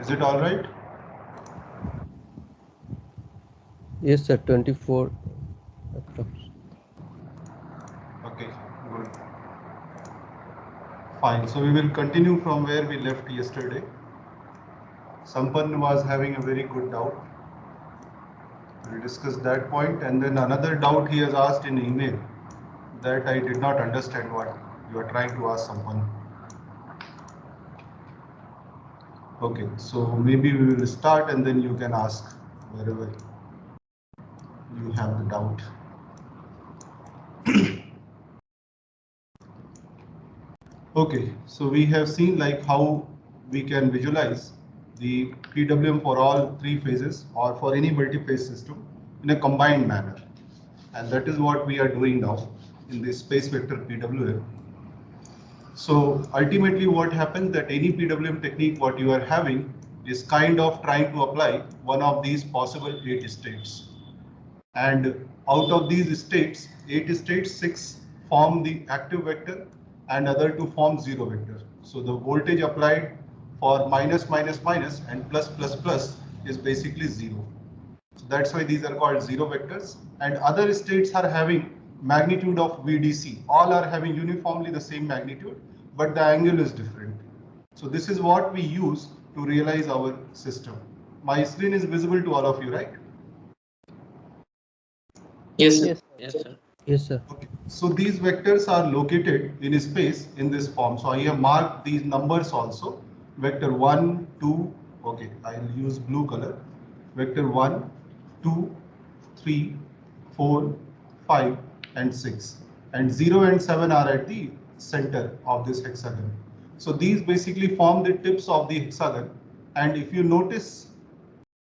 Is it all right? Yes, sir. 24 approx. Okay, good. Fine. So we will continue from where we left yesterday. Sampan was having a very good doubt. We discussed that point, and then another doubt he has asked in email that I did not understand what you are trying to ask Sampan. Okay, so maybe we will start and then you can ask wherever you have the doubt. Okay, so we have seen like how we can visualize the PWM for all three phases or for any multi-phase system in a combined manner. And that is what we are doing now in this space vector PWM. So ultimately what happens that any PWM technique what you are having is kind of trying to apply one of these possible 8 states. And out of these states, 8 states, 6 form the active vector and other 2 form 0 vector. So the voltage applied for minus, minus, minus and plus, plus, plus is basically 0. So that's why these are called 0 vectors. And other states are having magnitude of VDC. All are having uniformly the same magnitude, but the angle is different. So this is what we use to realize our system. My screen is visible to all of you, right? Yes, sir. Yes. Yes, sir. Yes, sir. Okay. So these vectors are located in space in this form. So I have marked these numbers also. Vector 1, 2, okay, I'll use blue color. Vector 1, 2, 3, 4, 5, and 6. And 0 and 7 are at the center of this hexagon. So these basically form the tips of the hexagon. And if you notice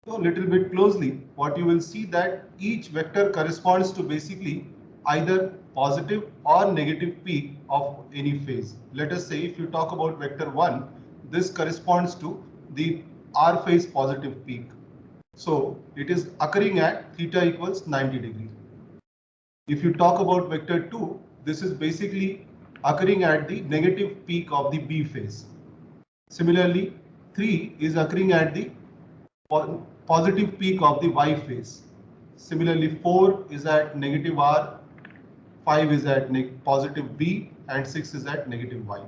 a little bit closely, what you will see that each vector corresponds to basically either positive or negative peak of any phase. Let us say if you talk about vector 1, this corresponds to the R phase positive peak. So it is occurring at theta equals 90 degree. If you talk about vector 2, this is basically occurring at the negative peak of the B phase. Similarly, 3 is occurring at the positive peak of the Y phase. Similarly, 4 is at negative R, 5 is at positive B, and 6 is at negative Y.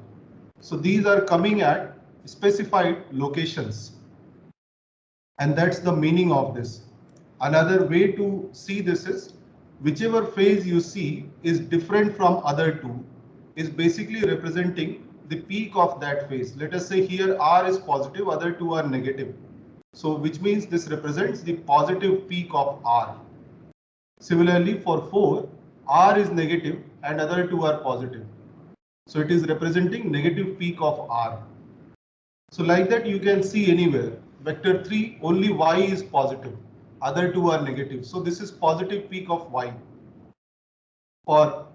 So these are coming at specified locations. And that's the meaning of this. Another way to see this is whichever phase you see is different from other two is basically representing the peak of that phase. Let us say here R is positive, other two are negative. So which means this represents the positive peak of R. Similarly for 4, R is negative and other two are positive. So it is representing negative peak of R. So like that you can see anywhere. Vector 3, only Y is positive, other two are negative. So this is positive peak of Y. For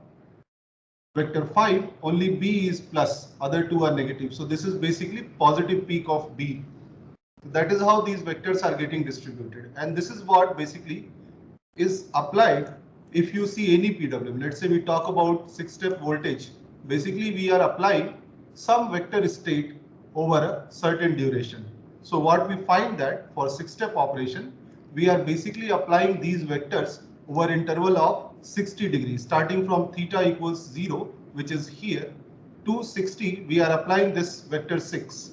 vector 5, only B is plus, other two are negative. So this is basically positive peak of B. That is how these vectors are getting distributed. And this is what basically is applied if you see any PWM. Let's say we talk about 6-step voltage. Basically, we are applying some vector state over a certain duration. So what we find that for 6-step operation, we are basically applying these vectors over interval of 60 degrees, starting from theta equals 0, which is here, to 60, we are applying this vector 6.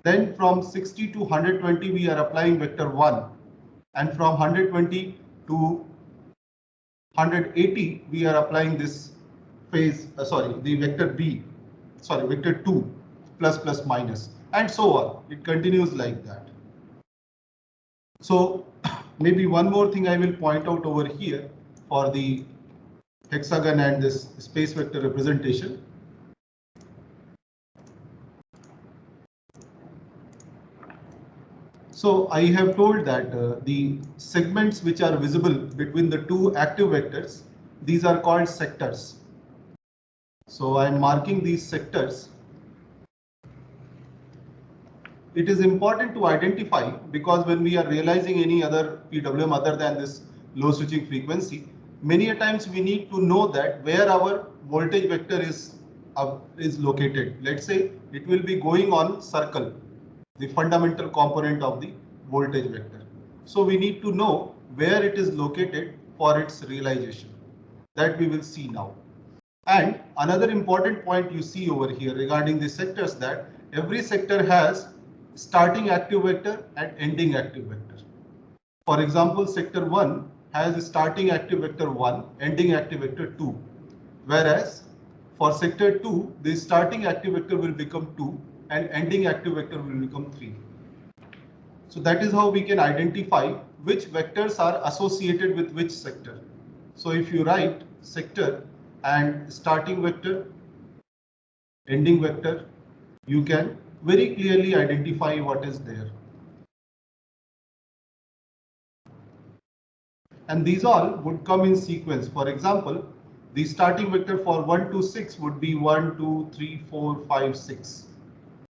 Then from 60 to 120, we are applying vector 1. And from 120 to 180, we are applying this phase, the vector B, vector 2, plus, plus, minus, and so on. It continues like that. So maybe one more thing I will point out over here for the hexagon and this space vector representation. So I have told that the segments which are visible between the two active vectors, these are called sectors. So I am marking these sectors. It is important to identify because when we are realizing any other PWM other than this low switching frequency, many a times we need to know that where our voltage vector is located. Let's say it will be going on circle. the fundamental component of the voltage vector. So we need to know where it is located for its realization. That we will see now. And another important point you see over here regarding the sectors, that every sector has starting active vector and ending active vector. For example, sector 1 has starting active vector 1, ending active vector 2. Whereas for sector 2, the starting active vector will become 2 and ending active vector will become 3. So that is how we can identify which vectors are associated with which sector. So if you write sector and starting vector, ending vector, you can very clearly identify what is there. And these all would come in sequence. For example, the starting vector for 1 to 6 would be 1, 2, 3, 4, 5, 6,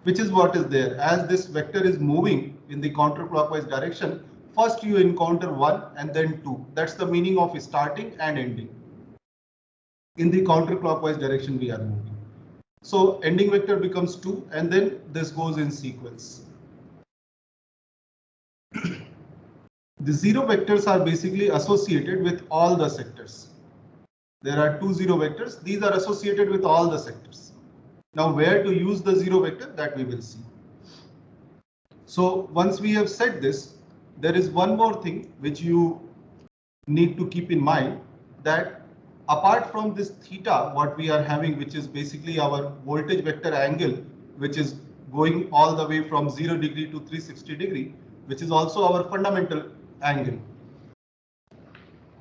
which is what is there. As this vector is moving in the counterclockwise direction, first you encounter 1 and then 2. That's the meaning of starting and ending. In the counterclockwise direction we are moving. So ending vector becomes 2 and then this goes in sequence. The zero vectors are basically associated with all the sectors. There are 2 zero vectors. These are associated with all the sectors. Now where to use the zero vector, that we will see. So once we have said this, there is one more thing which you need to keep in mind, that apart from this theta, what we are having, which is basically our voltage vector angle, which is going all the way from 0 degree to 360 degree, which is also our fundamental angle.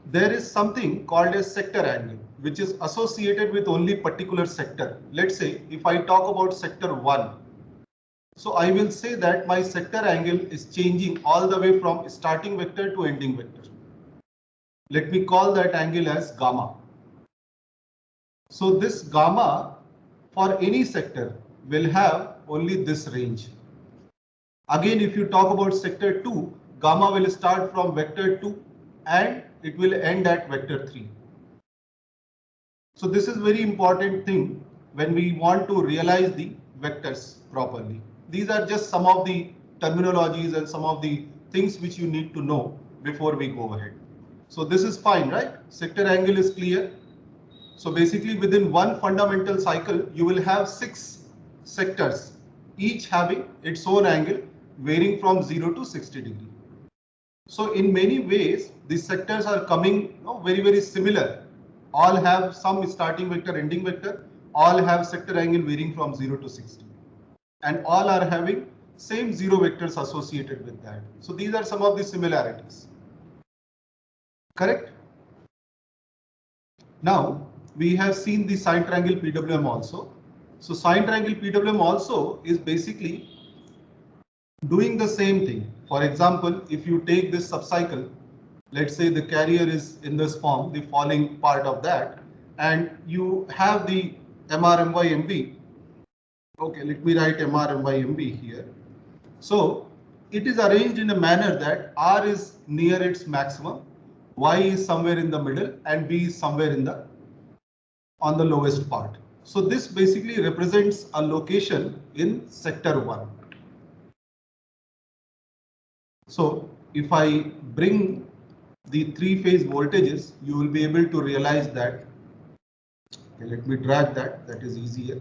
There is something called a sector angle, which is associated with only particular sector. Let's say if I talk about sector 1, so I will say that my sector angle is changing all the way from starting vector to ending vector. Let me call that angle as gamma. So this gamma for any sector will have only this range. Again, if you talk about sector 2, gamma will start from vector 2 and it will end at vector 3. So this is very important thing when we want to realize the vectors properly. These are just some of the terminologies and some of the things which you need to know before we go ahead. So this is fine, right? Sector angle is clear. So basically within one fundamental cycle, you will have 6 sectors, each having its own angle varying from 0 to 60 degree. So in many ways, these sectors are coming very, very similar. All have some starting vector, ending vector, all have sector angle varying from 0 to 60. And all are having same zero vectors associated with that. So these are some of the similarities. Correct? Now, we have seen the sine triangle PWM also. So sine triangle PWM also is basically doing the same thing. For example, if you take this subcycle, let's say the carrier is in this form, the falling part of that, and you have the MR, MY, MB. Okay, let me write MR, MY, MB here. So it is arranged in a manner that R is near its maximum, Y is somewhere in the middle, and B is somewhere in the on the lowest part. So this basically represents a location in sector 1. So if I bring the 3-phase voltages, you will be able to realize that. Okay, let me drag that, that is easier.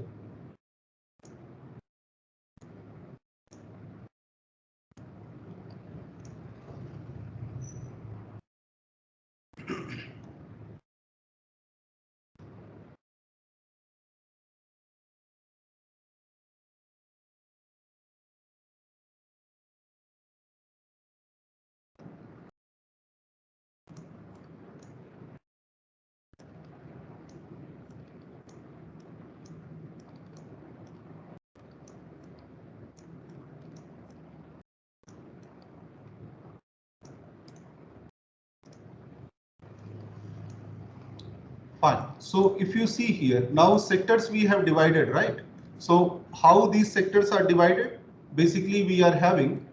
Fine. So if you see here, now sectors we have divided, right? So how these sectors are divided? Basically, we are having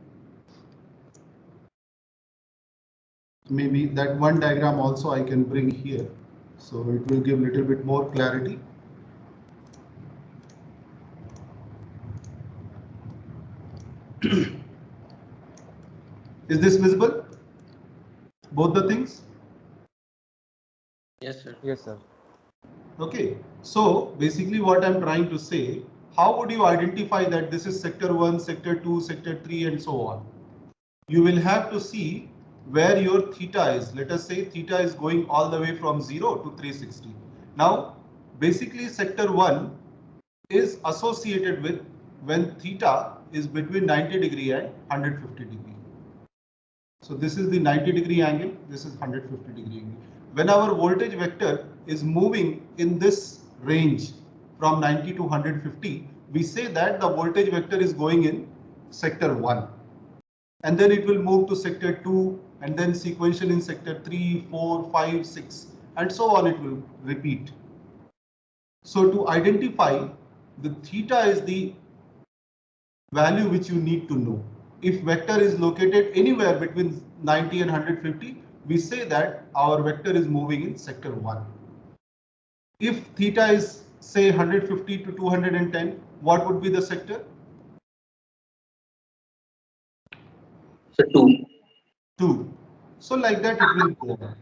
maybe that one diagram also I can bring here. So it will give a little bit more clarity. Is this visible? Both the things? Yes, sir. Yes, sir. Okay, so basically what I'm trying to say, how would you identify that this is sector 1, sector 2, sector 3 and so on? You will have to see where your theta is. Let us say theta is going all the way from 0 to 360. Now, basically sector 1 is associated with when theta is between 90 degree and 150 degree. So this is the 90 degree angle, this is 150 degree angle. When our voltage vector is moving in this range from 90 to 150, we say that the voltage vector is going in sector 1. And then it will move to sector 2 and then sequential in sector 3, 4, 5, 6 and so on it will repeat. So to identify the theta is the value which you need to know. If vector is located anywhere between 90 and 150, we say that our vector is moving in sector 1. If theta is say 150 to 210, what would be the sector? So 2. 2. So like that it will go on.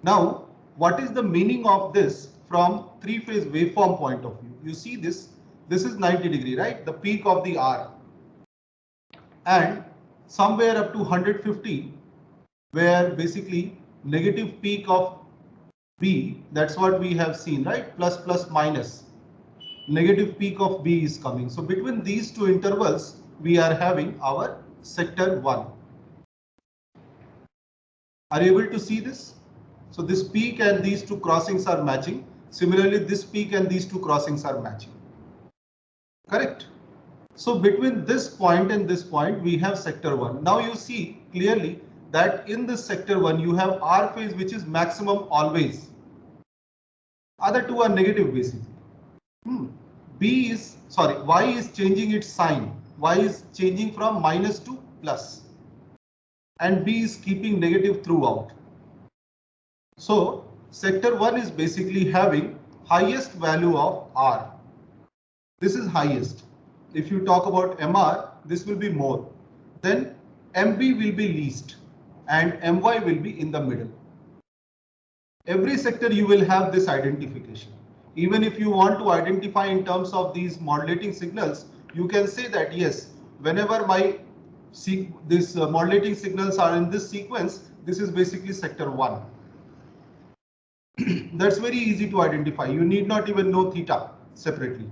Now, what is the meaning of this from three-phase waveform point of view? You see this is 90 degree, right? The peak of the R. And somewhere up to 150, where basically negative peak of B, that's what we have seen, right? Plus, plus, minus. Negative peak of B is coming. So between these two intervals, we are having our sector 1. Are you able to see this? So this peak and these two crossings are matching. Similarly, this peak and these two crossings are matching. Correct? So between this point and this point, we have sector 1. Now you see clearly that in this sector 1, you have R phase, which is maximum always. Other two are negative basically. Y is changing its sign. Y is changing from minus to plus. And B is keeping negative throughout. So sector 1 is basically having highest value of R. This is highest. If you talk about MR, this will be more. Then MB will be least and MY will be in the middle. Every sector you will have this identification. Even if you want to identify in terms of these modulating signals, you can say that yes, whenever these modulating signals are in this sequence, this is basically sector 1. That's very easy to identify. You need not even know theta separately.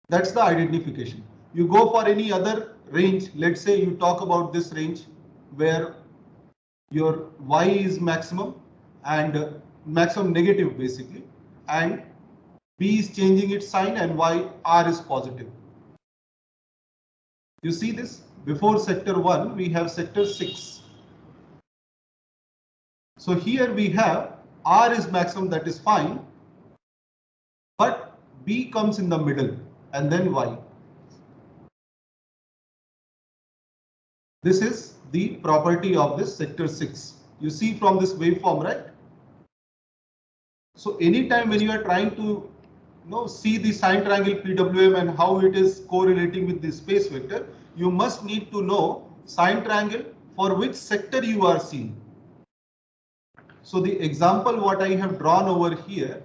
That's the identification. You go for any other range. Let's say you talk about this range where your Y is maximum and maximum negative basically, and B is changing its sign and R is positive. You see this? Before sector 1, we have sector 6. So here we have R is maximum, that is fine, but B comes in the middle and then Y. This is the property of this sector 6. You see from this waveform, right? So anytime when you are trying to see the sine triangle PWM and how it is correlating with the space vector, you must need to know sine triangle for which sector you are seeing. So the example what I have drawn over here,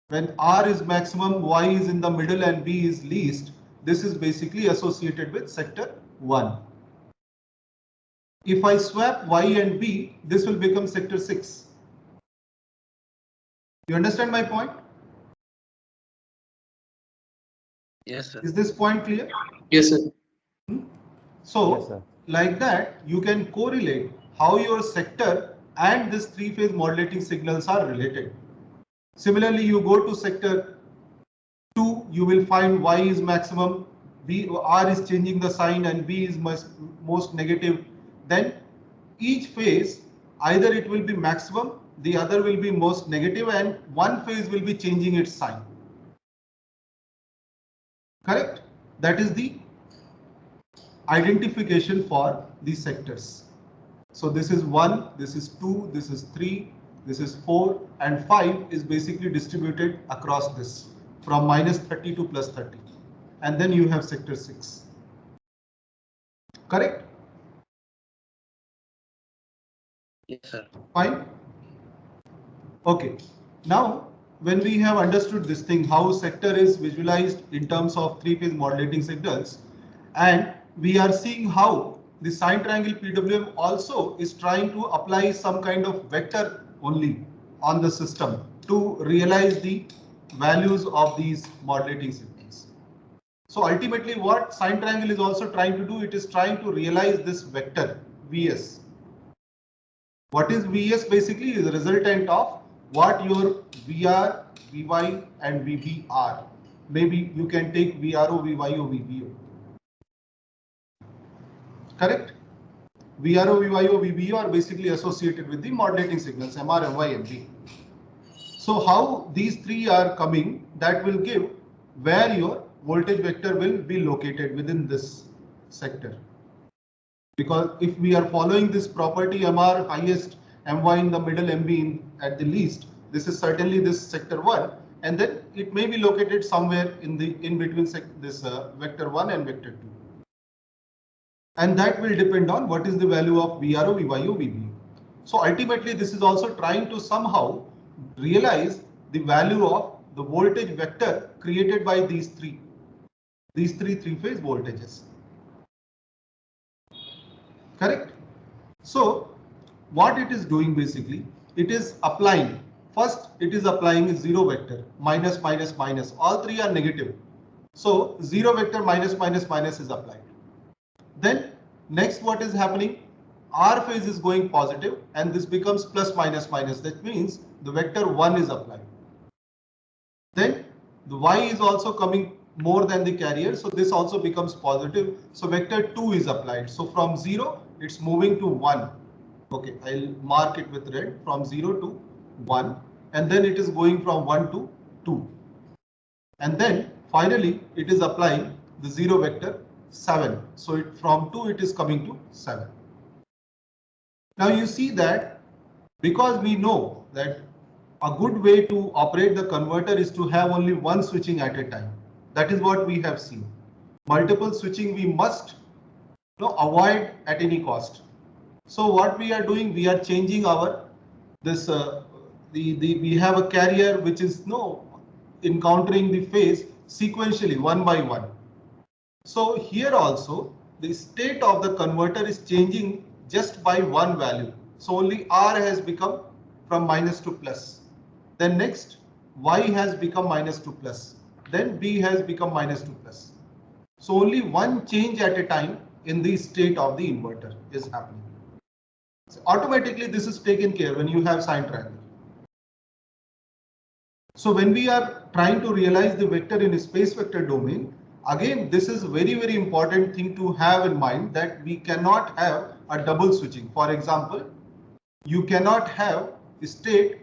when R is maximum, Y is in the middle and B is least, this is basically associated with sector 1. If I swap Y and B, this will become sector 6. You understand my point? Yes, sir. Is this point clear? Yes, sir. So, Yes, sir. like that, you can correlate how your sector and this three-phase modulating signals are related. Similarly, you go to sector 2, you will find Y is maximum, R is changing the sign and B is most negative. Then each phase, either it will be maximum, the other will be most negative, and one phase will be changing its sign. Correct? That is the identification for these sectors. So this is 1, this is 2, this is 3, this is 4, and 5 is basically distributed across this from minus 30 to plus 30. and then you have sector 6. Correct? Yes, sir. Fine. Okay. Now, when we have understood this thing, how sector is visualized in terms of three-phase modulating signals, and we are seeing how the sine triangle PWM also is trying to apply some kind of vector only on the system to realize the values of these modulating signals. So ultimately what sine triangle is also trying to do, it is trying to realize this vector Vs. What is Vs basically is a resultant of what your VR, Vy and Vb are. Maybe you can take VRO, Vy or Vbo. Correct? VRO, Vy or Vbo are basically associated with the modulating signals MR, My, Mb. So how these three are coming, that will give where your voltage vector will be located within this sector. Because if we are following this property MR highest, My in the middle, Mb at the least, this is certainly this sector 1, and then it may be located somewhere in between this vector 1 and vector 2. And that will depend on what is the value of VRO, VYO, VBO. So ultimately this is also trying to somehow realize the value of the voltage vector created by these three three-phase voltages. Correct? So what it is doing basically, it is applying, first it is applying a zero vector, minus, minus, minus, all three are negative. So zero vector minus, minus, minus is applied. Then next what is happening, R phase is going positive and this becomes plus, minus, minus. That means the vector 1 is applied. Then the Y is also coming more than the carrier, so this also becomes positive. So vector 2 is applied. So from 0, it's moving to 1. Okay, I'll mark it with red, from 0 to 1, and then it is going from 1 to 2. And then finally it is applying the 0 vector 7. So from 2 it is coming to 7. Now you see that because we know that a good way to operate the converter is to have only one switching at a time. That is what we have seen. Multiple switching we must avoid at any cost. So what we are doing, we are changing our this we have a carrier which is encountering the phase sequentially one by one. So here also the state of the converter is changing just by one value. So only R has become from minus to plus. Then next Y has become minus to plus. Then B has become minus to plus. So only one change at a time in the state of the inverter is happening. So automatically this is taken care when you have sine triangle. So when we are trying to realize the vector in a space vector domain, again this is very, very important thing to have in mind, that we cannot have a double switching. For example, you cannot have state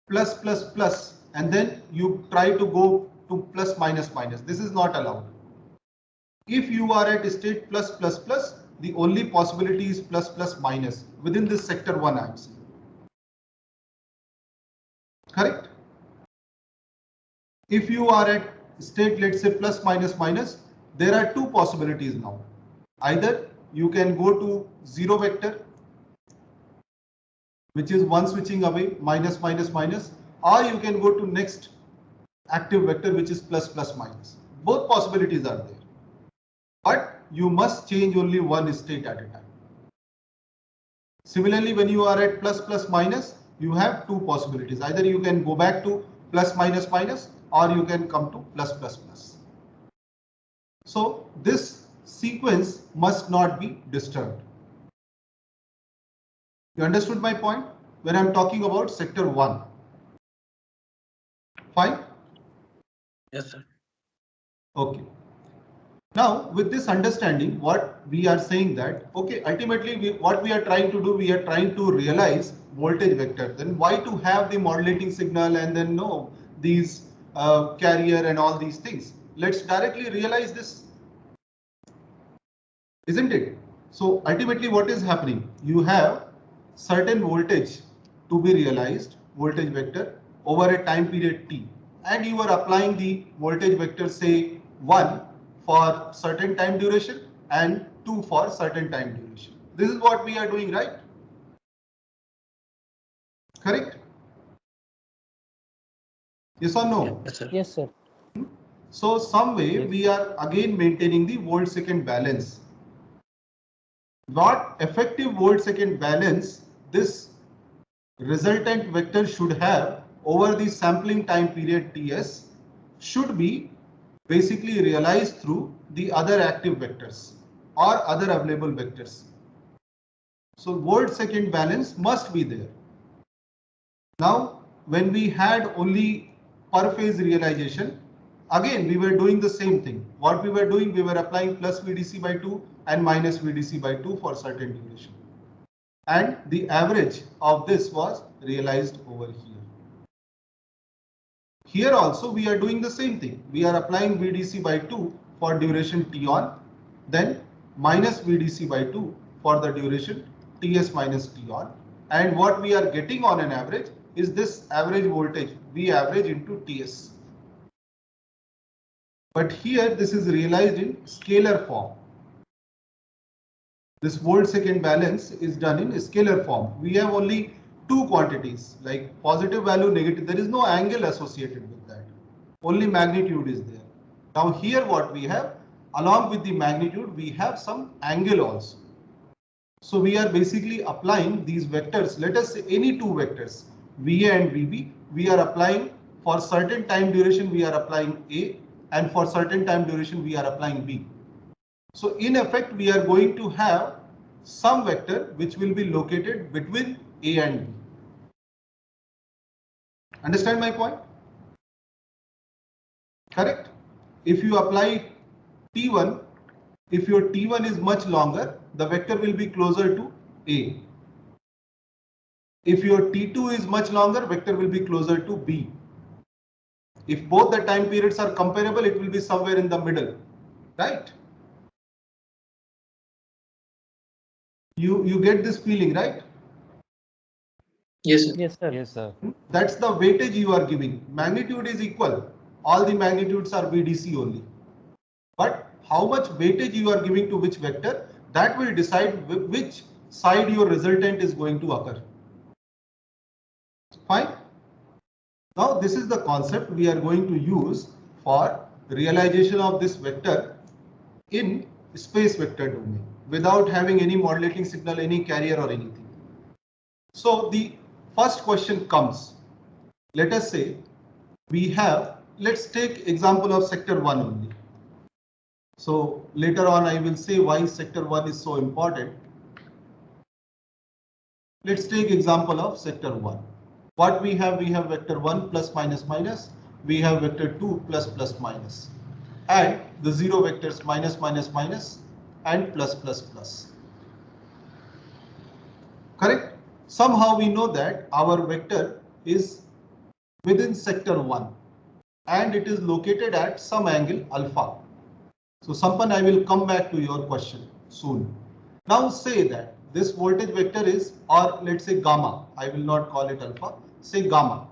plus plus plus and then you try to go to plus minus minus. This is not allowed. If you are at state plus plus plus, the only possibility is plus plus minus within this sector 1 I am saying. Correct? If you are at state, let's say plus minus minus, there are two possibilities now. Either you can go to 0 vector, which is one switching away, minus minus minus, or you can go to next active vector, which is plus plus minus. Both possibilities are there. But you must change only one state at a time. Similarly, when you are at plus plus minus, you have two possibilities. Either you can go back to plus minus minus, or you can come to plus plus plus. So this sequence must not be disturbed. You understood my point when I'm talking about sector 1? Fine? Yes, sir. Okay. Now with this understanding, what we are saying that, okay, ultimately what we are trying to do, we are trying to realize voltage vector. Then why to have the modulating signal and then these carrier and all these things? Let's directly realize this, isn't it? So ultimately what is happening? You have certain voltage to be realized, voltage vector over a time period t, and you are applying the voltage vector say 1 for certain time duration and 2 for certain time duration. This is what we are doing, right? Correct? Yes or no? Yes, sir. Yes, sir. So some way we are again maintaining the volt-second balance. What effective volt-second balance this resultant vector should have over the sampling time period Ts should be basically realized through the other active vectors or other available vectors. So volt-second balance must be there. Now, when we had only per phase realization, again we were doing the same thing. What we were doing, we were applying plus VDC by 2 and minus VDC by 2 for certain duration. And the average of this was realized over here. Here also we are doing the same thing. We are applying VDC by 2 for duration T on, then minus VDC by 2 for the duration Ts minus T on. And what we are getting on an average is this average voltage V average into Ts. But here this is realized in scalar form. This volt-second balance is done in scalar form. We have only two quantities like positive value, negative. There is no angle associated with that. Only magnitude is there. Now here what we have, along with the magnitude, we have some angle also. So we are basically applying these vectors. Let us say any two vectors, VA and VB. We are applying for certain time duration, we are applying A, and for certain time duration, we are applying B. So in effect, we are going to have some vector which will be located between A and B. Understand my point? Correct? If you apply T1, if your T1 is much longer, the vector will be closer to A. If your T2 is much longer, vector will be closer to B. If both the time periods are comparable, it will be somewhere in the middle, right? You get this feeling, right? Yes, sir. Yes, sir. Yes, sir. That's the weightage you are giving. Magnitude is equal. All the magnitudes are VDC only. But how much weightage you are giving to which vector, that will decide which side your resultant is going to occur. Fine. Now this is the concept we are going to use for realization of this vector in space vector domain without having any modulating signal, any carrier or anything. So the first question comes. Let us say we have, let's take example of sector 1 only. So later on I will say why sector 1 is so important. Let's take example of sector 1. What we have vector 1 plus minus minus, we have vector 2 plus plus minus, and the zero vectors minus minus minus and plus plus plus. Correct? Somehow we know that our vector is within sector 1 and it is located at some angle alpha. So Sampan, I will come back to your question soon. Now say that this voltage vector is, or let's say gamma, I will not call it alpha, say gamma.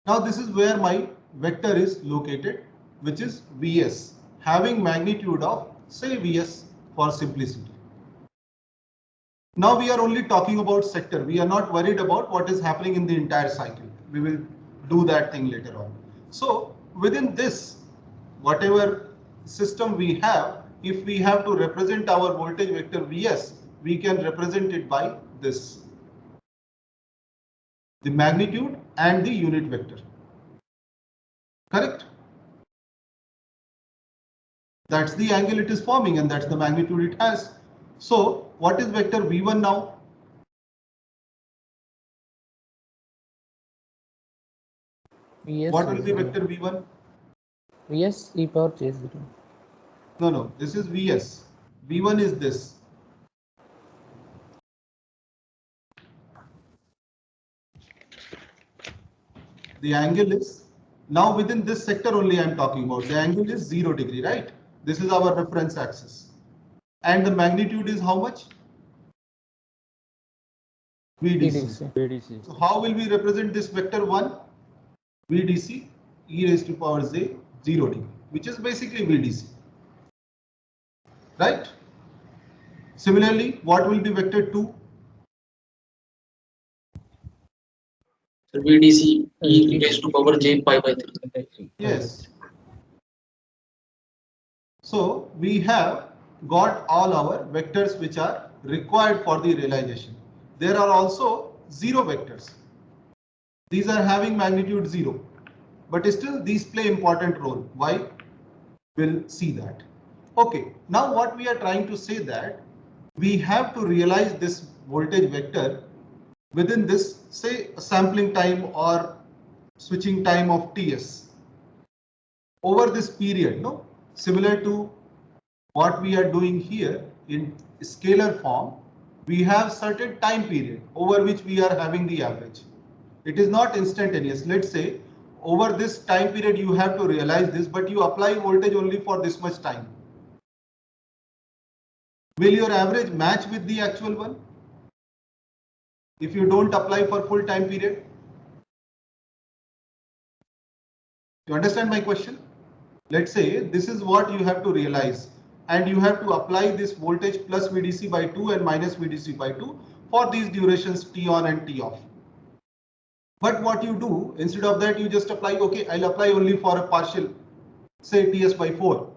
Now this is where my vector is located, which is Vs, having magnitude of say Vs for simplicity. Now we are only talking about sector. We are not worried about what is happening in the entire cycle. We will do that thing later on. So within this, whatever system we have, if we have to represent our voltage vector Vs, we can represent it by this. The magnitude and the unit vector. Correct? That's the angle it is forming and that's the magnitude it has. So what is vector V1 now? Vs What will be is, vector V1? Vs e power j0. No, this is Vs. V1 is this. The angle is, now within this sector only I am talking about, the angle is 0 degree, right? This is our reference axis. And the magnitude is how much? VDC. VDC. So how will we represent this vector 1? VDC e raised to power j 0 degree. which is basically VDC. Right? Similarly, what will be vector 2? So VDC e raised to power j pi by 3. Yes. So we have got all our vectors which are required for the realization. There are also zero vectors. These are having magnitude 0, but still these play important role. Why? We'll see that. Okay, now what we are trying to say that we have to realize this voltage vector within this, say, sampling time or switching time of Ts over this period, no? Similar to what we are doing here in scalar form, we have certain time period over which we are having the average. It is not instantaneous. Let's say over this time period you have to realize this, but you apply voltage only for this much time. Will your average match with the actual one if you don't apply for full time period? You understand my question? Let's say this is what you have to realize, and you have to apply this voltage plus VDC by 2 and minus VDC by 2 for these durations T on and T off. But what you do, instead of that, you just apply, okay, I'll apply only for a partial, say Ts by 4.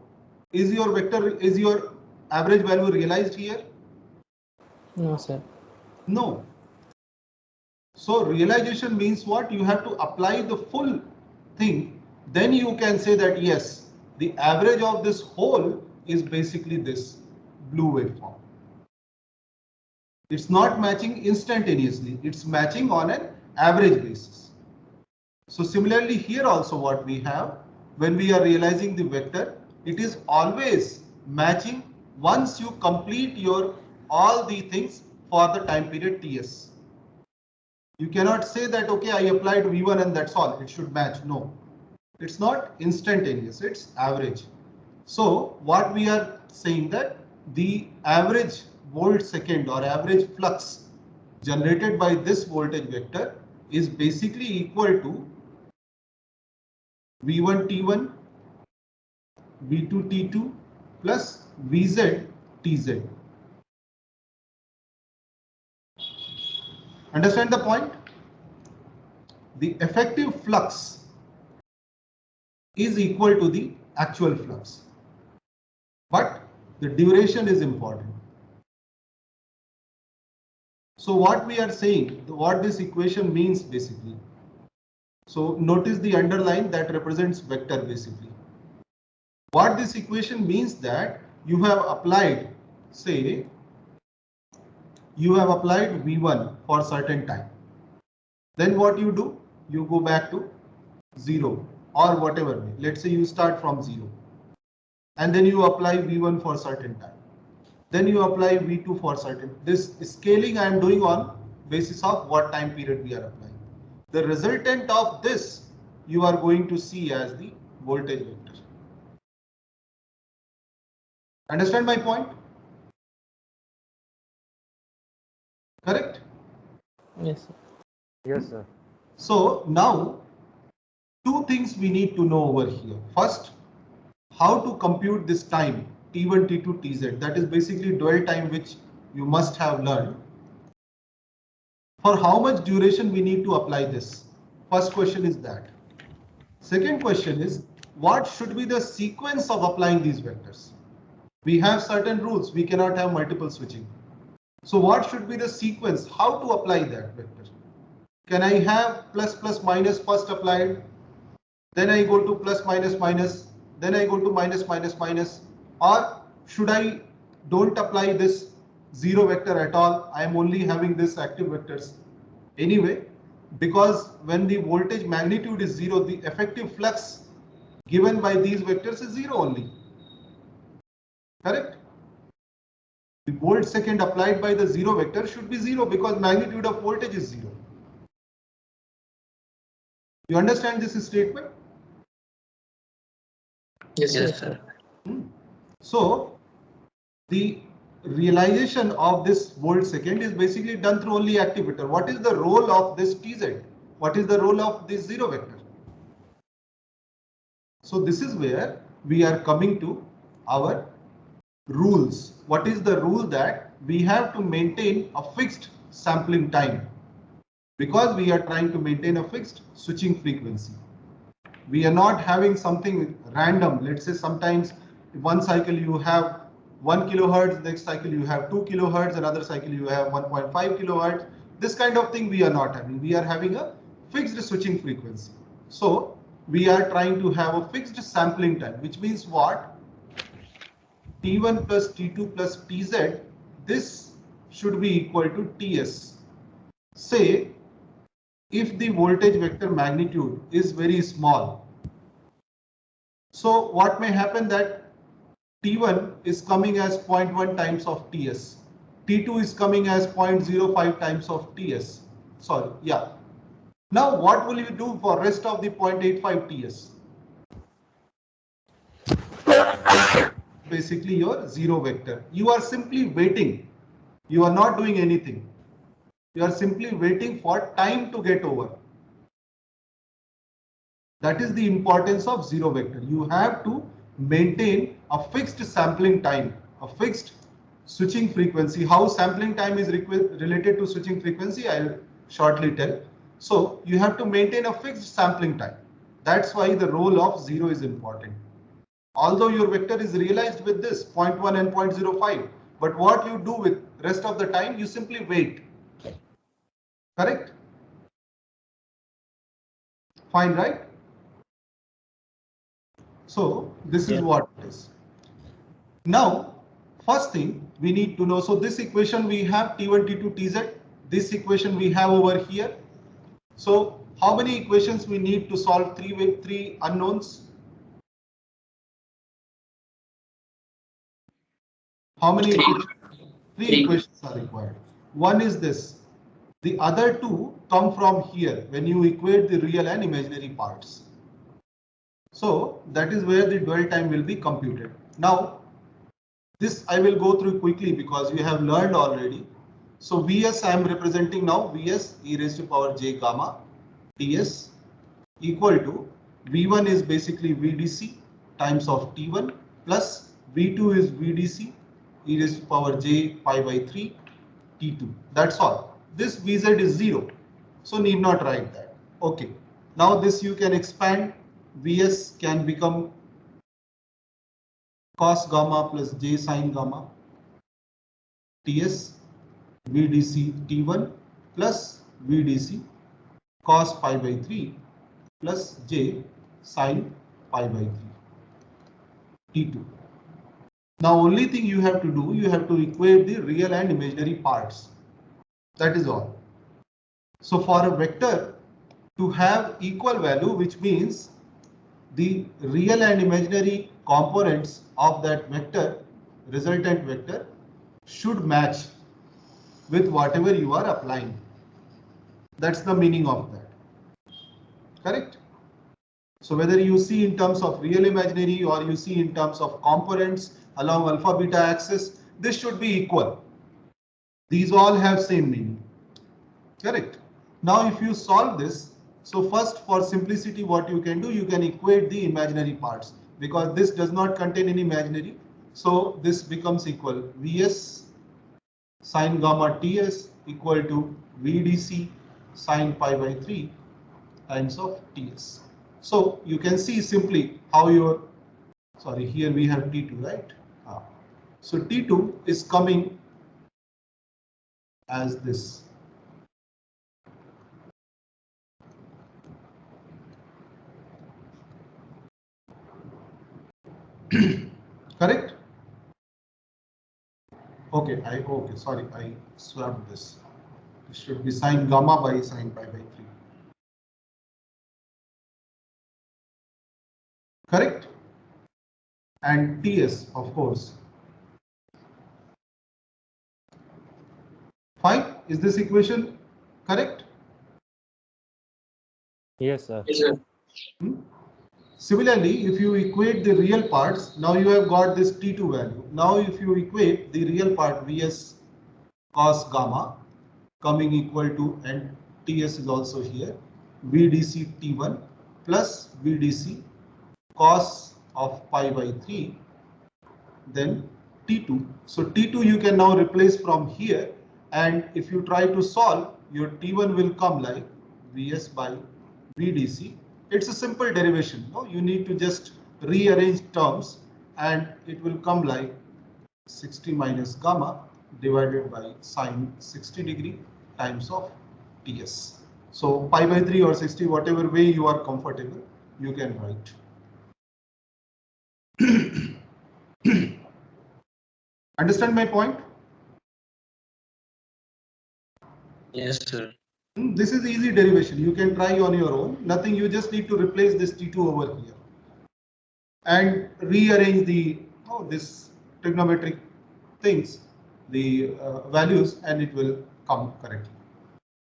Is your vector, is your average value realized here? No, sir. No. So realization means what? You have to apply the full thing. Then you can say that yes, the average of this whole is basically this blue waveform. It's not matching instantaneously. It's matching on an average basis. So similarly here also what we have, when we are realizing the vector, it is always matching once you complete your all the things for the time period Ts. You cannot say that, okay, I applied V1 and that's all, it should match. No, it's not instantaneous, it's average. So what we are saying that the average volt second or average flux generated by this voltage vector is basically equal to V1 T1, V2 T2 plus Vz Tz. Understand the point? The effective flux is equal to the actual flux, but the duration is important. So what we are saying, what this equation means basically. So notice the underline that represents vector basically. What this equation means that you have applied, say, you have applied V1 for certain time. Then what you do? You go back to 0 or whatever way. Let's say you start from 0. And then you apply V1 for certain time. Then you apply V2 for certain. This scaling I am doing on basis of what time period we are applying. The resultant of this you are going to see as the voltage vector. Understand my point? Correct? Yes, sir. Yes, sir. So now two things we need to know over here. First, how to compute this time T1, T2, Tz. That is basically dwell time which you must have learned. For how much duration we need to apply this? First question is that. Second question is what should be the sequence of applying these vectors? We have certain rules. We cannot have multiple switching. So what should be the sequence? How to apply that vector? Can I have plus plus minus first applied? Then I go to plus minus minus. Then I go to minus minus minus. Or should I don't apply this zero vector at all? I am only having this active vectors. Anyway, because when the voltage magnitude is 0, the effective flux given by these vectors is 0 only. Correct? The volt second applied by the 0 vector should be 0 because magnitude of voltage is 0. You understand this statement? Yes, Yes, sir. sir. So the realization of this volt second is basically done through only active vector. What is the role of this Tz? What is the role of this 0 vector? So this is where we are coming to our rules. What is the rule? That we have to maintain a fixed sampling time, because we are trying to maintain a fixed switching frequency. We are not having something random. Let's say sometimes one cycle you have 1 kilohertz, next cycle you have 2 kilohertz, another cycle you have 1.5 kilohertz. This kind of thing we are not having. We are having a fixed switching frequency. So we are trying to have a fixed sampling time, which means what? T1 plus T2 plus Tz, this should be equal to Ts. Say, if the voltage vector magnitude is very small, so what may happen that T1 is coming as 0.1 times of Ts, T2 is coming as 0.05 times of Ts. Sorry, yeah. Now what will you do for rest of the 0.85 Ts? Basically your zero vector. You are simply waiting. You are not doing anything. You are simply waiting for time to get over. That is the importance of zero vector. You have to maintain a fixed sampling time, a fixed switching frequency. How sampling time is related to switching frequency, I'll shortly tell. So you have to maintain a fixed sampling time. That's why the role of zero is important. Although your vector is realized with this 0.1 and 0.05, but what you do with rest of the time, you simply wait. Correct? Fine, right? So this is what it is. Now, first thing we need to know, so this equation we have T1, T2, Tz. This equation we have over here. So how many equations we need to solve three unknowns? How many? Three equations are required. One is this. The other two come from here when you equate the real and imaginary parts. So that is where the dwell time will be computed. Now, this I will go through quickly because you have learned already. So Vs I am representing now, Vs e raised to power j gamma Ts equal to V1 is basically VDC times of T1 plus V2 is VDC e raised to power j pi by 3 T2. That's all. This Vz is 0. So need not write that. Okay. Now this you can expand. Vs can become cos gamma plus j sin gamma Ts VDC T1 plus VDC cos pi by 3 plus j sin pi by 3 T2. Now only thing you have to do, you have to equate the real and imaginary parts. That is all. So for a vector to have equal value, which means the real and imaginary components of that vector, resultant vector, should match with whatever you are applying. That's the meaning of that. Correct? So whether you see in terms of real imaginary or you see in terms of components along alpha beta axis, this should be equal. These all have same meaning. Correct? Now if you solve this, so first for simplicity what you can do, you can equate the imaginary parts because this does not contain any imaginary. So this becomes equal Vs sin gamma Ts equal to VDC sin pi by 3 times of Ts. So you can see simply how your, sorry, here we have T2, right? So T2 is coming as this. Correct? Okay, sorry, I swapped this. It should be sin gamma by sin pi by 3. Correct? And Ts, of course. Fine? Is this equation correct? Yes, sir. Yes, sir. Similarly, if you equate the real parts, now you have got this T2 value. Now if you equate the real part Vs cos gamma coming equal to, and Ts is also here, VDC T1 plus VDC cos of pi by 3, then T2. So T2 you can now replace from here, and if you try to solve, your T1 will come like Vs by VDC. It's a simple derivation. No, you need to just rearrange terms, and it will come like 60 minus gamma divided by sine 60 degree times of Ts. So pi by 3 or 60, whatever way you are comfortable, you can write. Understand my point? Yes, sir. This is easy derivation. You can try on your own. Nothing. You just need to replace this T2 over here and rearrange the this trigonometric things, the values, and it will come correctly.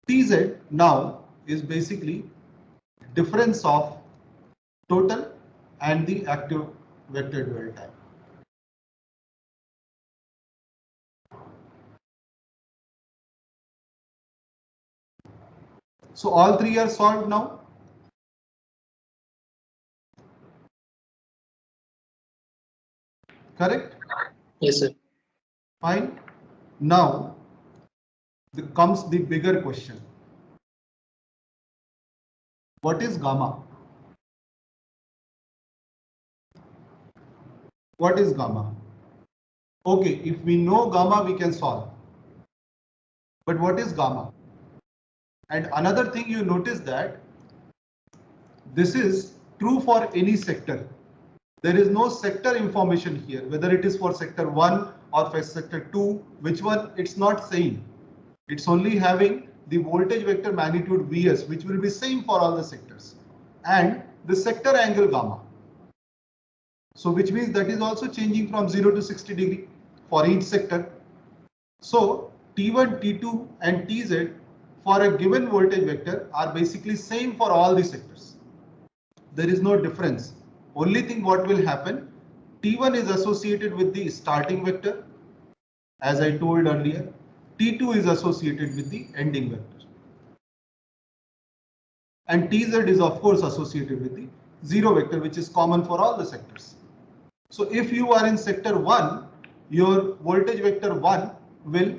Tz now is basically difference of total and the active vector dwell time. So all three are solved now. Correct? Yes, sir. Fine. Now comes the bigger question. What is gamma? What is gamma? Okay, if we know gamma, we can solve. But what is gamma? And another thing you notice that this is true for any sector. There is no sector information here, whether it is for sector 1 or for sector 2, which one, it's not saying. It's only having the voltage vector magnitude Vs, which will be same for all the sectors, and the sector angle gamma. So which means that is also changing from 0 to 60 degree for each sector. So T1, T2 and Tz for a given voltage vector are basically same for all the sectors. There is no difference. Only thing what will happen, T1 is associated with the starting vector, as I told earlier. T2 is associated with the ending vector. And Tz is of course associated with the zero vector, which is common for all the sectors. So if you are in sector 1, your voltage vector 1 will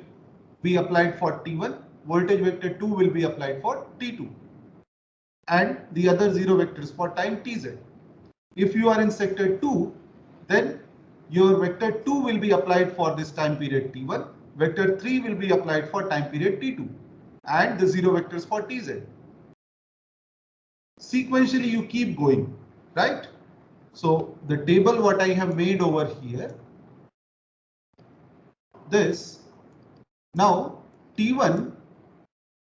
be applied for T1, voltage vector 2 will be applied for T2, and the other zero vectors for time Tz. If you are in sector 2, then your vector 2 will be applied for this time period T1, vector 3 will be applied for time period T2, and the zero vectors for Tz. Sequentially you keep going, right? So the table what I have made over here, this, now T1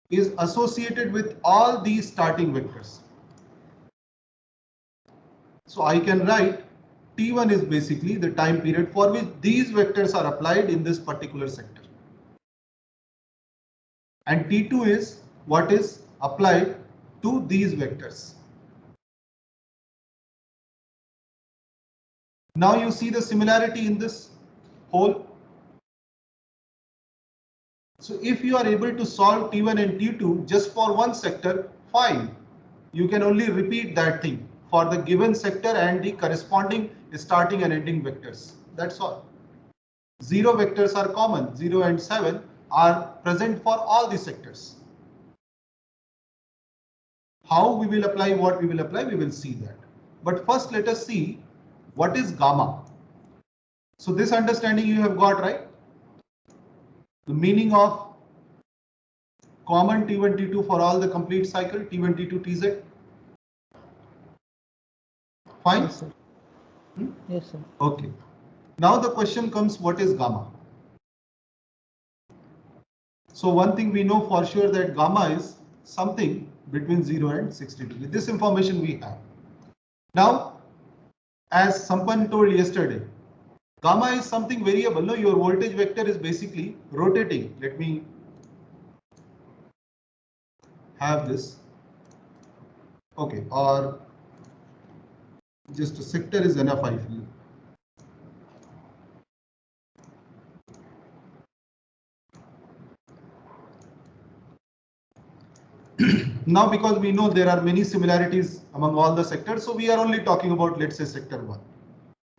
is associated with all these starting vectors. So I can write T1 is basically the time period for which these vectors are applied in this particular sector. And T2 is what is applied to these vectors. Now you see the similarity in this whole. So if you are able to solve T1 and T2 just for one sector, fine. You can only repeat that thing for the given sector and the corresponding starting and ending vectors. That's all. Zero vectors are common. 0 and 7 are present for all the sectors. How we will apply what we will apply, we will see that. But first let us see what is gamma. So this understanding you have got, right? The meaning of common T1, T2 for all the complete cycle, T1, T2, Tz. Fine? Yes, sir. Yes, sir. Okay. Now the question comes, what is gamma? So one thing we know for sure that gamma is something between 0 and 60 degree. This information we have. Now, as Sampan told yesterday, gamma is something variable. No, your voltage vector is basically rotating. Let me have this. Okay, or just a sector is enough, I feel. Now, because we know there are many similarities among all the sectors, so we are only talking about, let's say, sector 1.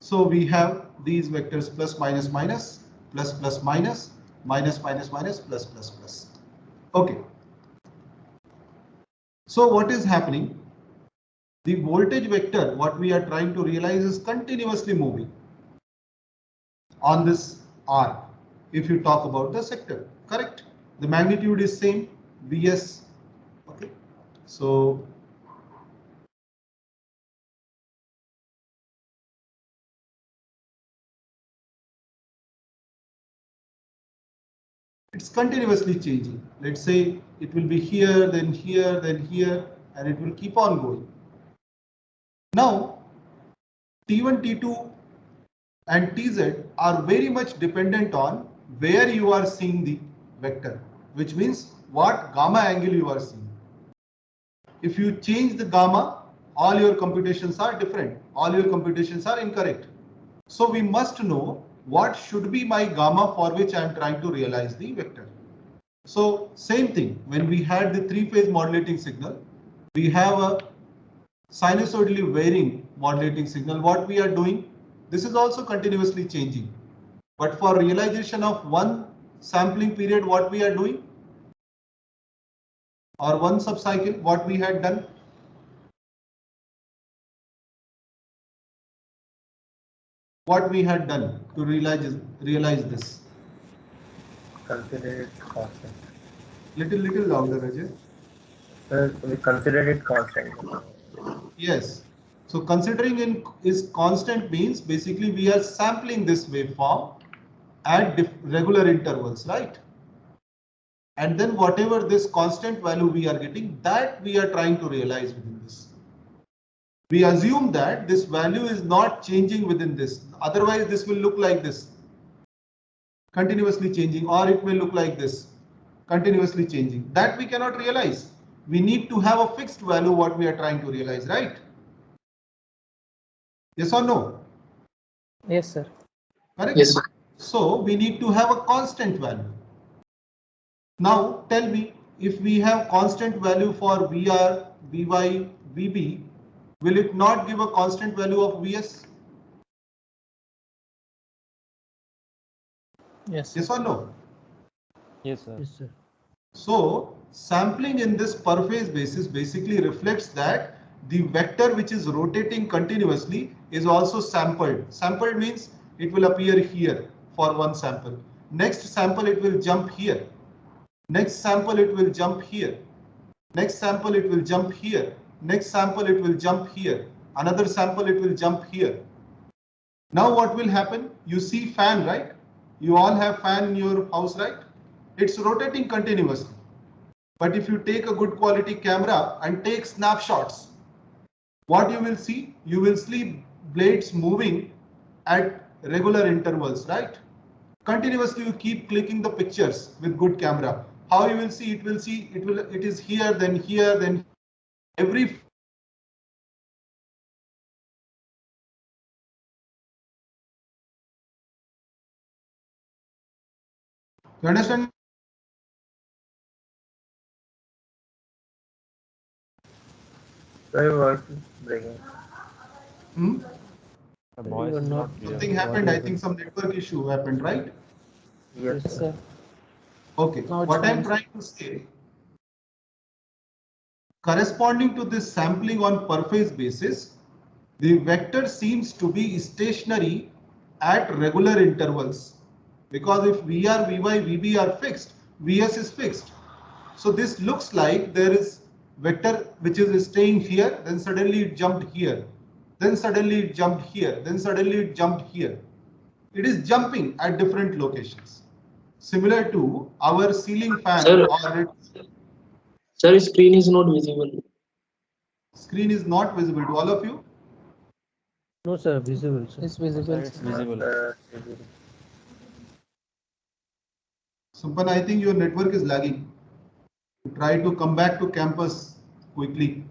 So we have these vectors plus minus minus, plus plus minus, minus minus minus, plus plus plus. Okay. So what is happening? The voltage vector, what we are trying to realize, is continuously moving on this R. If you talk about the sector, correct? The magnitude is same, Vs. Okay. So it's continuously changing. Let's say it will be here, then here, then here, and it will keep on going. Now, T1, T2 and Tz are very much dependent on where you are seeing the vector, which means what gamma angle you are seeing. If you change the gamma, all your computations are different. All your computations are incorrect. So we must know what should be my gamma for which I am trying to realize the vector. So same thing, when we had the three-phase modulating signal, we have a sinusoidally varying modulating signal. What we are doing, this is also continuously changing. But for realization of one sampling period, what we are doing, or one subcycle, what we had done, to realize this. Consider it constant. Little louder, Ajay. We consider it constant. Yes. So considering in is constant means basically we are sampling this waveform at regular intervals, right? And then whatever this constant value we are getting, that we are trying to realize within this. We assume that this value is not changing within this. Otherwise, this will look like this, continuously changing, or it may look like this, continuously changing. That we cannot realize. We need to have a fixed value what we are trying to realize, right? Yes or no? Yes, sir. Correct? Yes, sir. So we need to have a constant value. Now tell me, if we have constant value for VR, Vy, Vb, will it not give a constant value of Vs? Yes, sir. Yes or no? Yes, sir. Yes, sir. So sampling in this per phase basis basically reflects that the vector which is rotating continuously is also sampled. Sampled means it will appear here for one sample. Next sample it will jump here. Next sample it will jump here. Next sample it will jump here. Next sample it will jump here. Another sample it will jump here. Now what will happen? You see fan, right? You all have fan in your house, right? It's rotating continuously. But if you take a good quality camera and take snapshots, what you will see? You will see blades moving at regular intervals, right? Continuously you keep clicking the pictures with good camera. How you will see? It is here, then here, then every. You understand? Sorry, voice is breaking. Hmm? The You voice are is not not clear. Something happened. I think some network issue happened, right? Yes, Yes, sir. sir. Okay. Now it's What I'm fine. trying to say, corresponding to this sampling on per phase basis, the vector seems to be stationary at regular intervals, because if VR, Vy, Vb are fixed, Vs is fixed. So this looks like there is vector which is staying here, then suddenly it jumped here, then suddenly it jumped here, then suddenly it jumped here. It is jumping at different locations, similar to our ceiling fan, Sir, or sir, screen is not visible. screen is not visible to all of you. No, sir. Visible, sir. It's visible. Sir, it's visible. Sumpan, I think your network is lagging. Try to come back to campus quickly.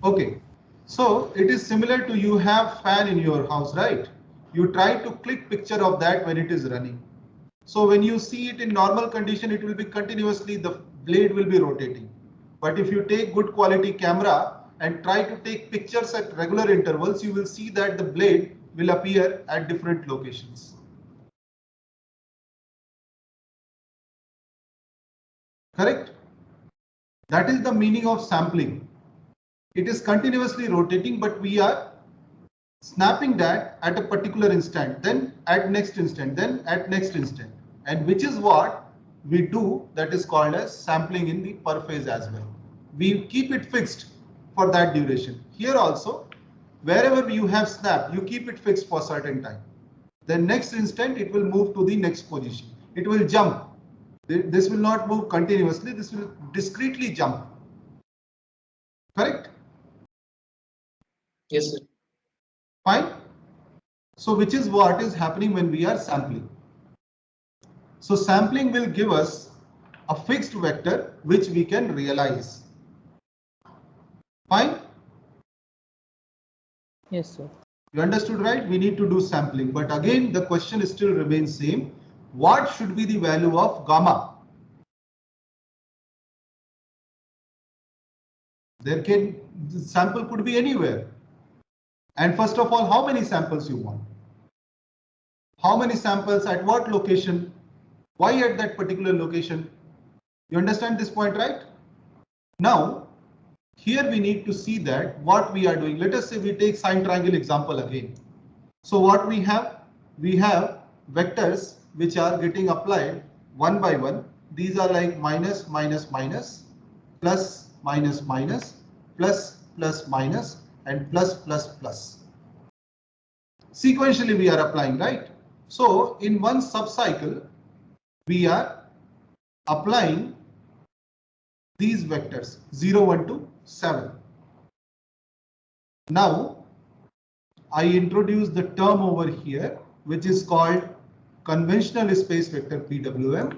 Okay, so it is similar to you have fan in your house, right? You try to click picture of that when it is running. So when you see it in normal condition, it will be continuously, the blade will be rotating. But if you take good quality camera, and try to take pictures at regular intervals, you will see that the blade will appear at different locations. Correct? That is the meaning of sampling. It is continuously rotating, but we are snapping that at a particular instant, then at next instant, then at next instant, and which is what we do, that is called as sampling in the per phase as well. We keep it fixed for that duration. Here also, wherever you have snap, you keep it fixed for a certain time. Then next instant, it will move to the next position. It will jump. This will not move continuously. This will discretely jump. Correct? Yes, sir. Fine. So which is what is happening when we are sampling. So sampling will give us a fixed vector which we can realize. Fine. Yes, sir. You understood, right? We need to do sampling, but again the question still remains same. What should be the value of gamma? The sample could be anywhere. And first of all, how many samples you want? How many samples at what location? Why at that particular location? You understand this point, right? Now, here we need to see that what we are doing. Let us say we take sine triangle example again. So what we have vectors which are getting applied one by one. These are like minus, minus, minus, plus, minus, minus, plus, plus, minus, and plus, plus, plus. Sequentially we are applying, right? So in one subcycle, we are applying these vectors 0, 1 to 7. Now I introduce the term over here which is called conventional space vector Pwm.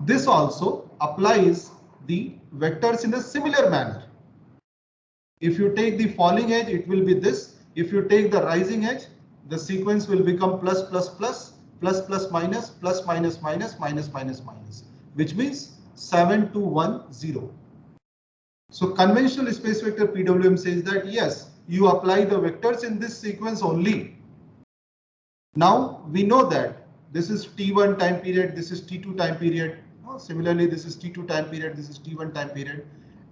This also applies the vectors in a similar manner. If you take the falling edge, it will be this. If you take the rising edge, the sequence will become plus, plus, plus, plus, plus, minus, plus, minus, minus, minus, minus, minus, which means 7, 2, 1, 0. So conventional space vector Pwm says that yes, you apply the vectors in this sequence only. Now we know that this is T1 time period, this is T2 time period. Similarly, this is T2 time period, this is T1 time period.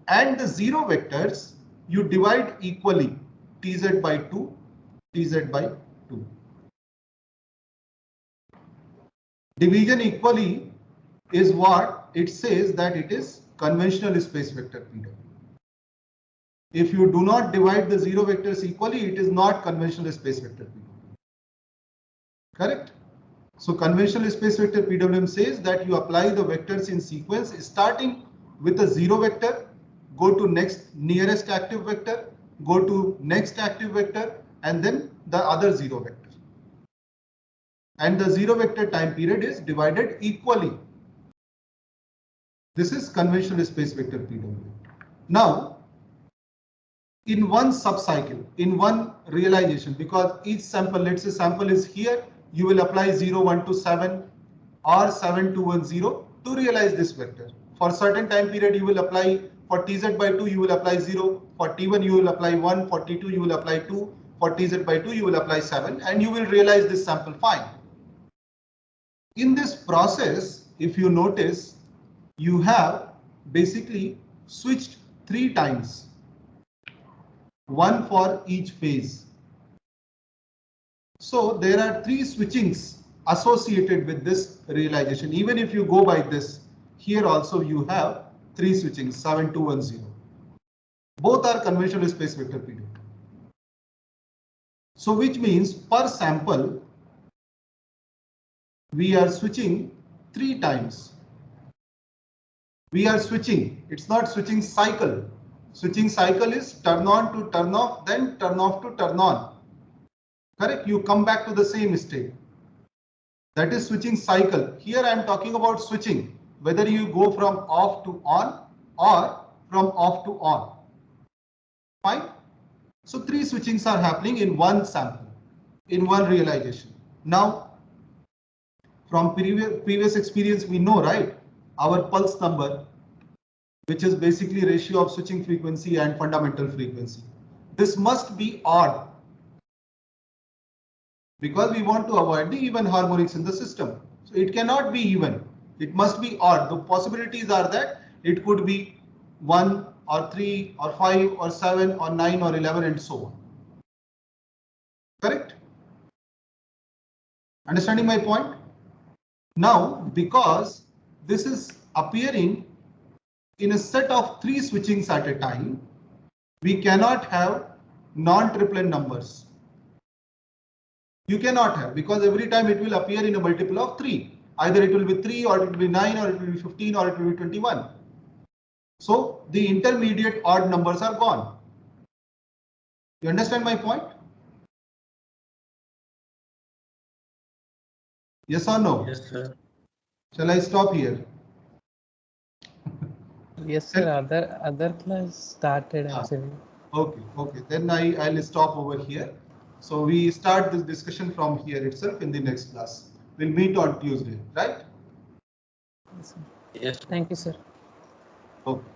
And the 0 vectors, you divide equally, Tz by 2, Tz by 2. Division equally is what it says that it is conventional space vector Pwm. If you do not divide the 0 vectors equally, it is not conventional space vector Pwm. Correct? So conventional space vector Pwm says that you apply the vectors in sequence starting with a 0 vector, go to next nearest active vector, go to next active vector, and then the other 0 vector. And the 0 vector time period is divided equally. This is conventional space vector Pwm. Now, in one subcycle, in one realization, because each sample, let's say sample is here, you will apply 0, 1 to 7 or 7, 2, 1, 0 to realize this vector. For certain time period, you will apply for Tz by 2, you will apply 0. For T1, you will apply 1. For T2, you will apply 2. For Tz by 2, you will apply 7, and you will realize this sample fine. In this process, if you notice, you have basically switched 3 times, one for each phase. So there are 3 switchings associated with this realization. Even if you go by this, here also you have 3 switchings, 7, 2, 1, 0. Both are conventional space vector Pwm. So which means per sample, we are switching 3 times. We are switching, it's not switching cycle. Switching cycle is turn on to turn off, then turn off to turn on. Correct? You come back to the same state. That is switching cycle. Here I am talking about switching, whether you go from off to on or from off to on. Fine. So 3 switchings are happening in one sample, in one realization. Now, From previous experience, we know, right? Our pulse number, which is basically ratio of switching frequency and fundamental frequency. This must be odd because we want to avoid the even harmonics in the system. So it cannot be even. It must be odd. The possibilities are that it could be 1 or 3 or 5 or 7 or 9 or 11 and so on. Correct? Understanding my point? Now, because this is appearing in a set of 3 switchings at a time, we cannot have non-triplet numbers. You cannot have, because every time it will appear in a multiple of 3. Either it will be 3 or it will be 9 or it will be 15 or it will be 21. So the intermediate odd numbers are gone. You understand my point? Yes or no? Yes, sir. Shall I stop here? Yes, sir. Other class started actually. Okay. Then I'll stop over here. So we start this discussion from here itself in the next class. We'll meet on Tuesday, right? Yes, sir. Yes. Thank you, sir. Okay.